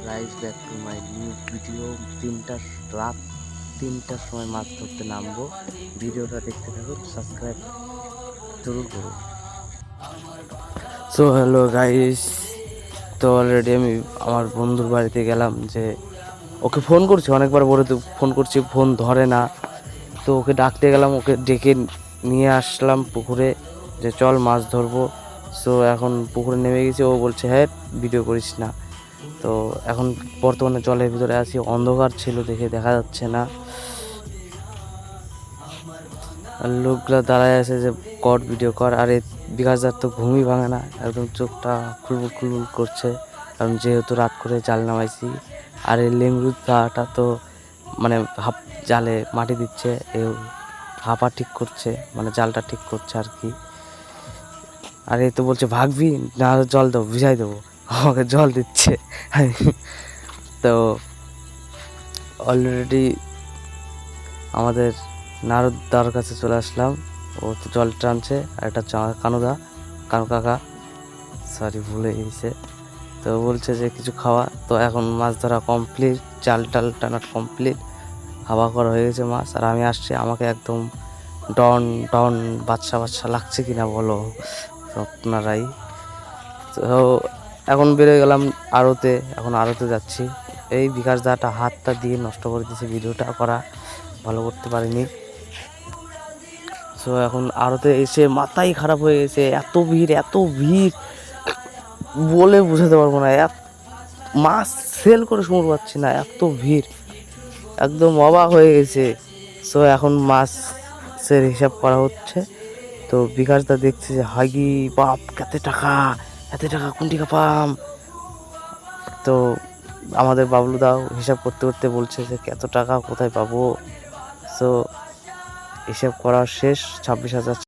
Guys, back to my new video. রাত 3টার সময় মাছ ধরতে নামবো। ভিডিওটা দেখতে থাকুন, সাবস্ক্রাইব জরুর করুন। সো হ্যালো গাইস, তো অলরেডি আমি আমার বন্ধুর বাড়িতে গেলাম। যে ওকে ফোন করছি অনেকবার, বলে তো ফোন করছি, ফোন ধরে না। তো ওকে ডাকতে গেলাম, ওকে ডেকে নিয়ে আসলাম পুকুরে, যে চল মাছ ধরবো। সো এখন পুকুরে নেমে গেছি। ও বলছে হ্যাঁ ভিডিও করিস না। তো এখন বর্তমানে জলের ভিতরে আছি, অন্ধকার ছিল দেখে দেখা যাচ্ছে না। আর লোকগুলো দাঁড়ায় আছে যে কর ভিডিও কর। আর এই বিকাশদার তো ঘুমই ভাঙে না, একদম চোখটা খুলবুল খুলবুল করছে, কারণ যেহেতু রাত করে জাল নামাইছি। আর এই লেমরুদ দাটা তো মানে হাফ জালে মাটি দিচ্ছে, এও হাঁপা ঠিক করছে, মানে জালটা ঠিক করছে আর কি। আর এই তো বলছে ভাগবি না, জল দেবো, ভিজাই দেবো, আমাকে জল দিচ্ছে। তো অলরেডি আমাদের নারদার কাছে চলে আসলাম। ও তো জল টানছে। আর এটা হচ্ছে আমার কানু কাকা, সরি ভুলে গেছে। তো বলছে যে কিছু খাওয়া। তো এখন মাছ ধরা কমপ্লিট, জাল টাল টানা কমপ্লিট, হাওয়া করা হয়ে গেছে মাছ। আর আমি আসছি, আমাকে একদম ডন ডন বাচ্চা বাচ্চা লাগছে কিনা বলো আপনারাই। তো এখন বেরোয় গেলাম আড়তে, এখন আড়তে যাচ্ছি। এই বিকাশ দাটা হাতটা দিয়ে নষ্ট করে দিয়েছে, ভিডিওটা করা ভালো করতে পারিনি। সো এখন আড়তে এসে মাথাই খারাপ হয়ে গেছে, এত ভিড় এত ভিড় বলে বোঝাতে পারবো না। মাছ সেল করে সময় পাচ্ছি না, এত ভিড়, একদম অবাক হয়ে গেছে। সো এখন মাছের হিসাব করা হচ্ছে। তো বিকাশ দা দেখছে যে হাগি বাপ এত টাকা কোন টাকা পাম। তো আমাদের বাবলু দাও হিসাব করতে করতে বলছে যে এত টাকা কোথায় পাবো। সো হিসাব করা শেষ, 26,000।